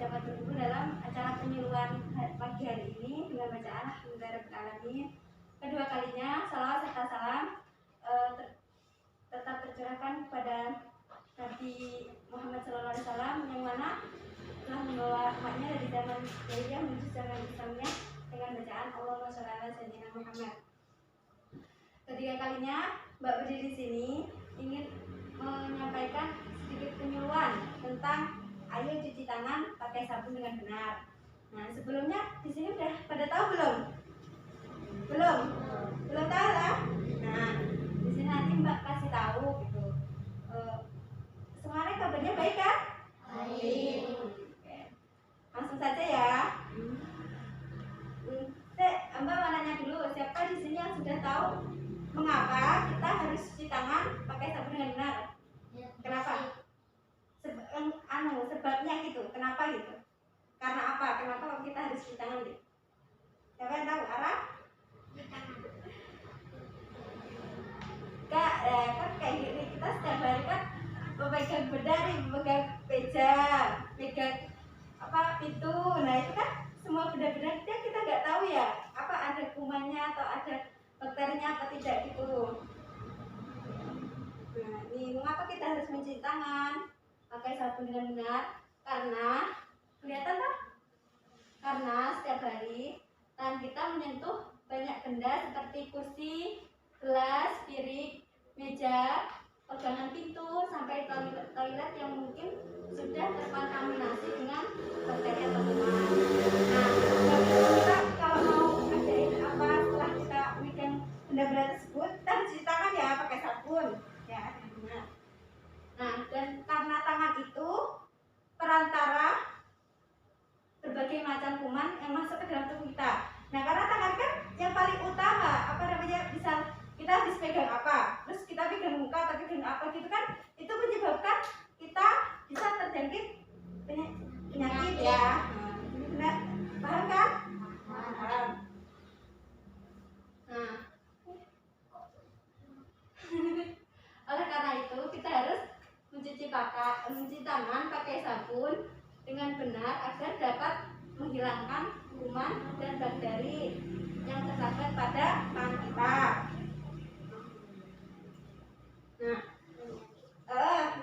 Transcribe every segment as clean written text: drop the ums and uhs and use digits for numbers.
dapat berkumpul dalam acara penyuluhan pagi hari ini dengan bacaan Alhamdulillahirabbil alamin. Kedua kalinya salawat serta salam tetap tercurahkan kepada Nabi Muhammad SAW yang mana telah membawa umatnya dari zaman jahiliyah menuju zaman Islamnya dengan bacaan Allahumma sholli ala sayyidina Muhammad. Ketiga kalinya Mbak berdiri di sini ingin menyampaikan sedikit penyuluhan tentang ayo cuci tangan pakai sabun dengan benar. Nah, sebelumnya di sini udah pada tahu belum? Belum tahu lah. Nah, di sini nanti Mbak kasih tahu gitu. Semuanya kabarnya baik kan? Baik. Oke. Langsung saja ya. Mbak mau nanya dulu, siapa di sini yang sudah tahu mengapa kita harus cuci tangan pakai sabun dengan benar? Kenapa? Sebabnya gitu. Kenapa gitu? Karena apa? Kenapa kita harus cuci tangan gitu? Siapa yang tahu arah? Kak, kan kayak gini kita setiap hari kan memegang bedari, memegang meja, megang pintu. Nah itu kan semua benda-benda kita nggak tahu ya apa ada kumannya atau ada bakterinya apa tidak gitu. Nah ini mengapa kita harus mencuci tangan pakai sabun dengan benar? Karena kelihatan tak? Karena setiap hari tangan kita menyentuh banyak benda seperti kursi, gelas, piring, meja, pegangan pintu, sampai toilet yang mungkin sudah terkontaminasi dengan bakteri atau kuman. Nah, kita kalau mau adain apa setelah kita megang benda-benda tersebut, kita harus cuci tangan ya pakai sabun, ya. Nah, dan karena tangan itu perantara berbagai macam kuman yang masuk ke dalam tubuh kita. Nah, karena tangan kan yang paling utama, bisa kita habis pegang apa, terus kita pegang muka atau pegang apa gitu kan, itu menyebabkan kita bisa terjangkit penyakit ya. Nah, paham kan? Paham. Nah, oleh karena itu kita harus mencuci tangan pakai sabun dengan benar agar dapat menghilangkan kuman dan bakteri yang terdapat pada tangan kita. Nah,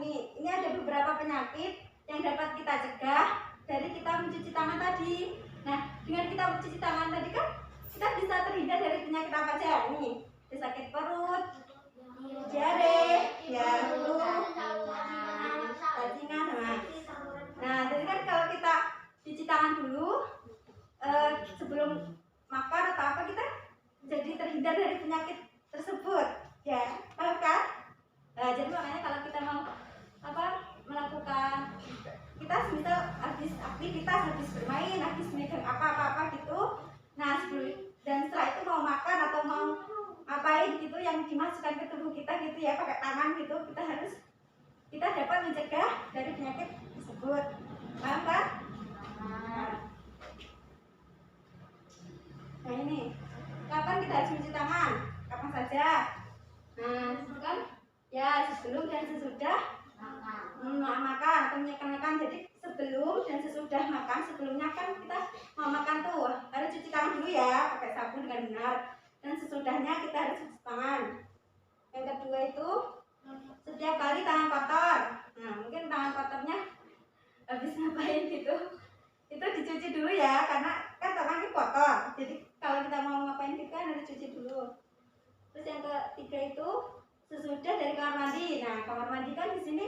ini ada beberapa penyakit yang dapat kita cegah dari kita mencuci tangan tadi. Nah, dengan kita mencuci tangan tadi kan kita bisa terhindar dari penyakit apa aja nih? Sakit perut, diare, ya, flu, bajingan. Nah, jadi kan kalau kita cuci tangan dulu sebelum makan atau apa, kita jadi terhindar dari penyakit tersebut, ya, paham kan? Nah, jadi makanya kalau kita mau melakukan, kita misal habis aktivitas, habis bermain, habis megang apa gitu, nah setelah itu mau makan atau mau ngapain gitu yang dimasukkan ke tubuh kita gitu ya pakai tangan gitu, kita dapat mencegah dari penyakit tersebut, paham kan? Nah ini kapan kita harus mencuci tangan? Kapan saja? Nah kan ya sebelum dan sesudah makan atau makan. Jadi sebelum dan sesudah makan, sebelumnya kan kita mau makan tuh harus cuci tangan dulu ya pakai sabun dengan benar, dan sesudahnya kita harus cuci tangan. Yang kedua itu setiap kali tangan kotor. Nah mungkin tangan kotornya habis ngapain gitu, itu dicuci dulu ya, karena kan tangannya kotor. Jadi kalau kita mau ngapain kita harus cuci dulu. Terus yang ketiga itu sesudah dari kamar mandi. Nah kamar mandi kan di sini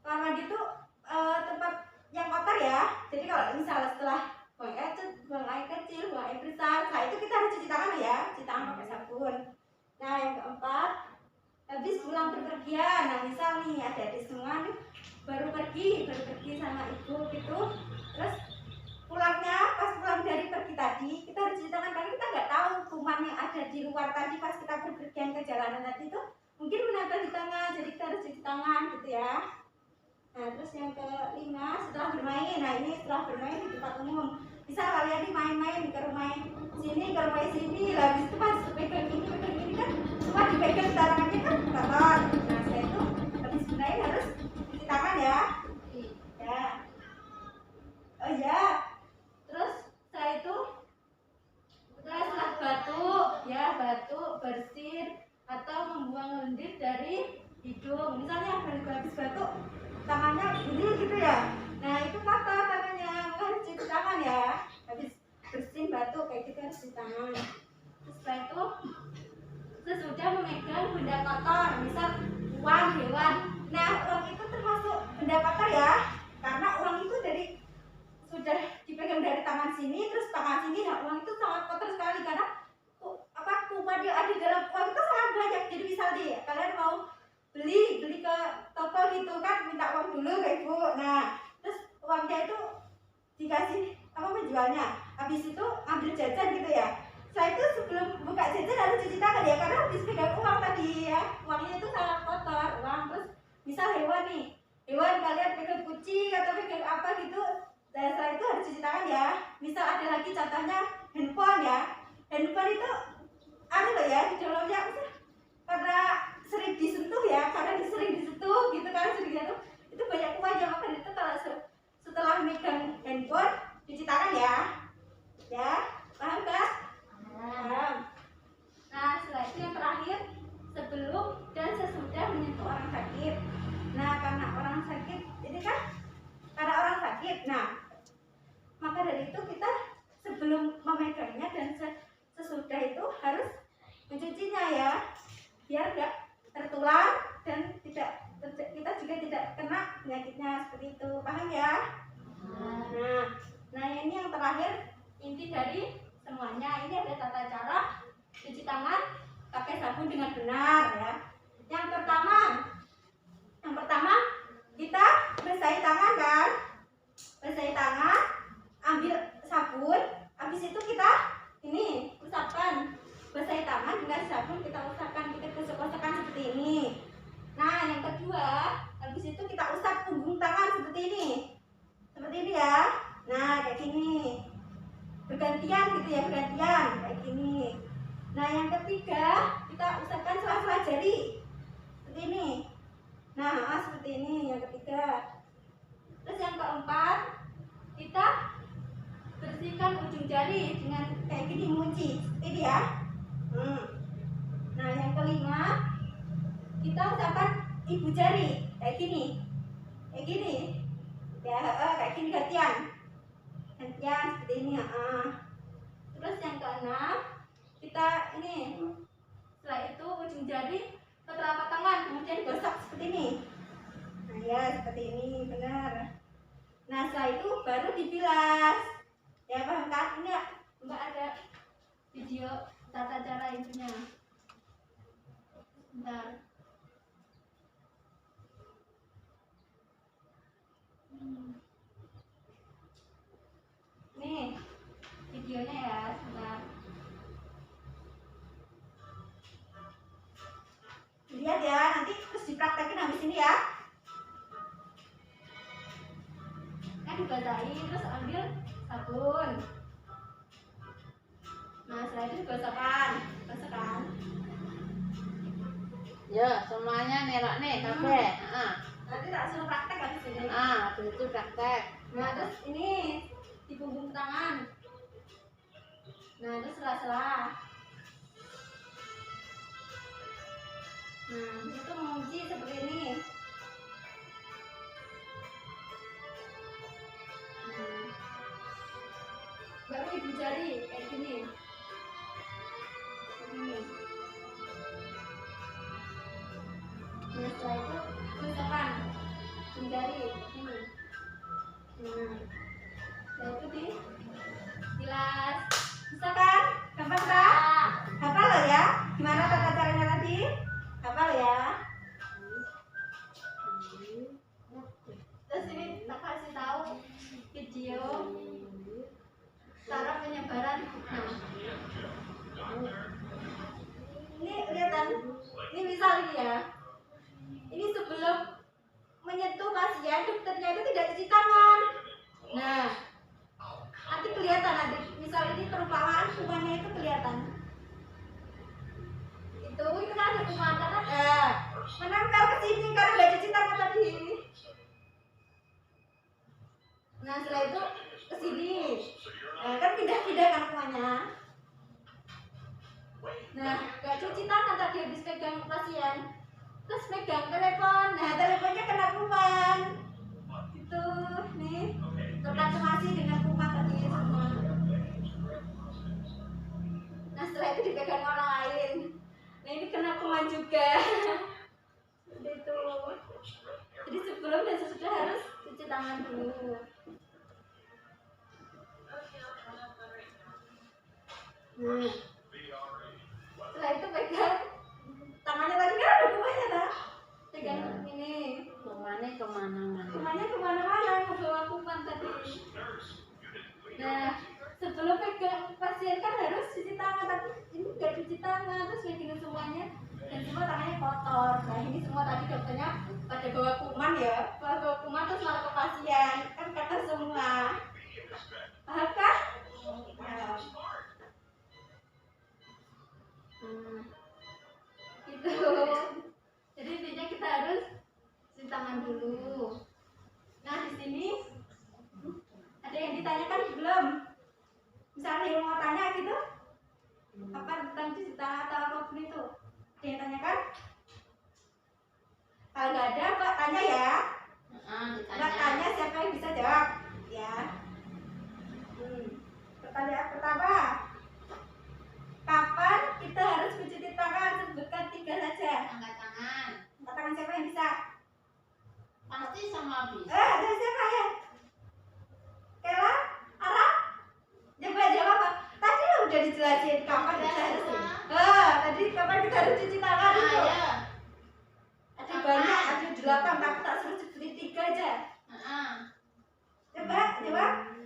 kamar mandi itu tempat yang kotor ya. Jadi kalau misalnya setelah buang air kecil, buang air besar, nah itu kita harus cuci tangan ya, cuci tangan pakai sabun. Nah yang keempat, habis pulang berpergian. Nah misal nih adik-adik semua nih baru pergi sama ibu gitu, terus pas pulang dari pergi tadi kita harus cuci tangan, karena kita nggak tahu kuman yang ada di luar tadi pas kita berpergian ke jalanan tadi itu mungkin menempel di tangan, jadi kita harus cuci tangan gitu ya. Nah terus yang kelima setelah bermain. Nah ini setelah bermain di tempat umum, bisa kalian nih main-main ke rumah sini, ke rumah sini, habis itu pas pegang ini kan cuma dipegang tangannya kan kotor. Nah saya itu habis bermain harus cuci tangan ya. Ya. Oh ya, sini terus tangan sini. Nah, uang itu sangat kotor sekali karena kuman yang ada di dalam uang itu sangat banyak. Jadi misalnya kalian mau beli ke toko gitu kan, minta uang dulu ke ibu. Nah, terus uangnya itu dikasih penjualnya. Habis itu ambil jajan gitu ya. Setelah itu sebelum buka jajan harus cuci tangan ya, karena habis pegang uang tadi ya. Uangnya itu sangat kotor. Terus misal hewan nih, hewan kalian pegang kucing atau pegang apa gitu. Dan setelah itu harus cuci tangan ya. Misal ada lagi contohnya handphone ya. Handphone itu loh ya, di dalamnya karena sering disentuh ya, karena sering disentuh gitu kan, sering jatuh itu banyak kumannya. Maka itu kalau setelah megang handphone cuci tangan ya, paham kan? Paham. Nah, setelah itu yang terakhir sebelum dan sesudah menyentuh orang sakit. Nah, karena orang sakit ini kan, karena orang sakit, nah maka dari itu kita sebelum memegangnya dan sesudah itu harus mencucinya ya, biar tidak tertular dan kita juga tidak kena penyakitnya seperti itu. Paham ya? Nah ini yang terakhir inti dari semuanya. Ini ada tata cara cuci tangan pakai sabun dengan benar ya. Yang pertama kita bersihin tangan kan, bersihin tangan, ambil sabun, habis itu kita ini usapkan. Bersihin tangan dengan sabun, kita usapkan, kita gosok-gosokkan seperti ini. Nah, yang kedua, habis itu kita usap punggung tangan seperti ini. Seperti ini ya. Nah, kayak gini. Bergantian gitu ya, bergantian kayak gini. Nah, yang ketiga, kita usapkan sela-sela jari. Seperti ini. Nah, seperti ini yang ketiga. Terus yang keempat, kita bersihkan ujung jari dengan kayak gini, mengunci. Ini ya. Nah, yang kelima, kita usapkan ibu jari kayak gini ya, kayak gini gantian seperti ini ya. Terus yang keenam, kita ini setelah itu ujung jari ke telapak tangan, kemudian gosok seperti ini. Nah ya, seperti ini, benar. Nah, setelah itu baru dibilas ya, paham kan? Ini enggak ada video tata cara intinya. Bentar. Nih videonya ya, sebentar. Lihat ya, nanti terus dipraktekin habis ini ya. Kan dibasahin, terus ambil sabun. Nah, setelah itu digosokkan. Ya, semuanya nerok nih, kabeh. Nanti tak suruh praktek habis ini. Habis itu praktek. Nah, terus ini di punggung tangan. Nah, itu sela-sela. Nah, itu mengunci seperti ini. Baru ibu jari kayak gini. Nah, setelah itu gosokkan jari ini. Setelah itu dibilas. Bisa kan? Gampang kan? Hafal lo ya? Gimana tata caranya tadi? Hafal ya? Terus ini tak kasih tahu video cara penyebaran. Ini kelihatan. Ini misal ini ya. Ini sebelum menyentuh pasien, dokternya itu tidak cuci tangan. Nah, nanti kelihatan nanti. Misal ini perumpamaan kumannya itu kelihatan. Itu kan ada kuman karena menempel ke sini karena nggak cuci tangan tadi. Nah, setelah itu ke sini. Kan pindah-pindah kan kumannya. Nah, nggak cuci tangan tadi habis pegang pasien. Terus pegang telepon, nah teleponnya kena kuman gitu nih, terkontaminasi dengan kuman tadi semua. Nah, setelah itu dipegang orang lain, nah ini kena kuman juga. Seperti itu. Jadi sebelum dan sesudah harus cuci tangan dulu. Nah, setelah itu pegang tangannya tadi kan ada kumannya tak? Pegang ini. Kumannya kemana-mana. Kumannya kemana-mana membawa kuman tadi. Nah, sebelum pegang pasien kan harus cuci tangan, tapi ini nggak cuci tangan, terus megang semuanya dan semua tangannya kotor. Nah ini semua tadi dokternya pada bawa kuman ya, bawa kuman terus malah ke pasien kan kotor semua. Paham kan? Nah. Gitu. Jadi intinya kita harus cuci tangan dulu. Nah di sini ada yang ditanyakan belum? Misalnya yang mau tanya gitu, apa tentang cuci tangan atau apapun itu? Ada yang tanyakan? Kalau nggak ada, Pak tanya ya. Mbak tanya siapa yang bisa jawab? Ya. Pertanyaan pertama. Kapan kita harus mencuci tangan? Sebutkan 3 saja. Angkat tangan. Angkat tangan siapa yang bisa? Pasti sama bisa. Ada siapa ya? Kela? Ara? Coba jawab apa? Tadi lo udah dijelasin kapan kita harus. Tadi kapan kita harus cuci tangan itu? Ya. Ada banyak, ada 8, tapi tak suruh sebutin 3 aja. Coba. Terus?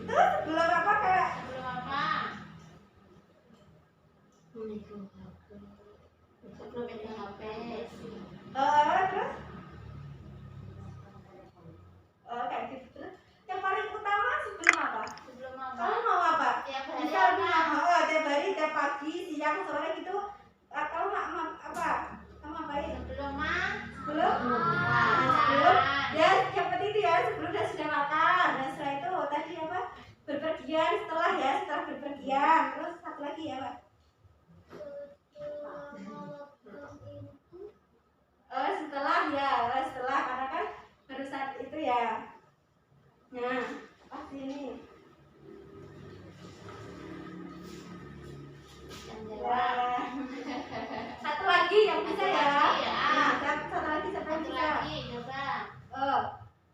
Terus belum apa kayak? Belum apa? Sebelum pegang HP. Terus? Kayak gitu terus. Yang paling utama sebelum apa? Sebelum apa? Kamu mau apa? Tiap hari Misal apa? tiap hari, tiap pagi, siang, sore gitu. Kamu apa? Kamu ngapain? Sebelum Sebelum ya yang penting itu ya sebelum dan sudah makan. Dan setelah itu tadi apa? Berpergian, setelah berpergian. Terus satu lagi ya Pak? Setelah karena kan baru saat itu ya. Nah, pasti ini. Ya. Satu lagi yang bisa ya. Nah, satu lagi siapa yang bisa?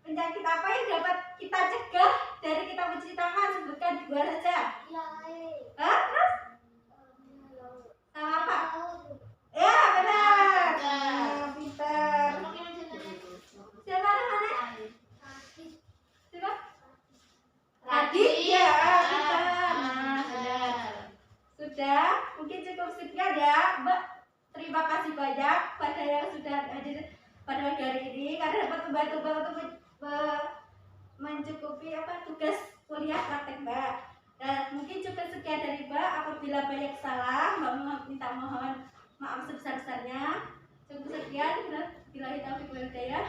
Penyakit apa yang dapat kita cegah dari kita mencuci tangan? Sebutkan 2 saja. Terus? Sama apa? Ya, benar. Pintar. Siapa namanya? Siapa? Radit ya, pintar. Benar. Sudah, mungkin cukup sekian ya, Mbak. Terima kasih banyak pada yang sudah hadir pada pagi hari ini karena dapat membantu untuk mencukupi tugas kuliah praktek Mbak. Dan mungkin cukup sekian dari Mbak. Apabila banyak salah, Mbak minta mohon maaf sebesar-besarnya. Cukup sekian. Bila kita wal hidayah,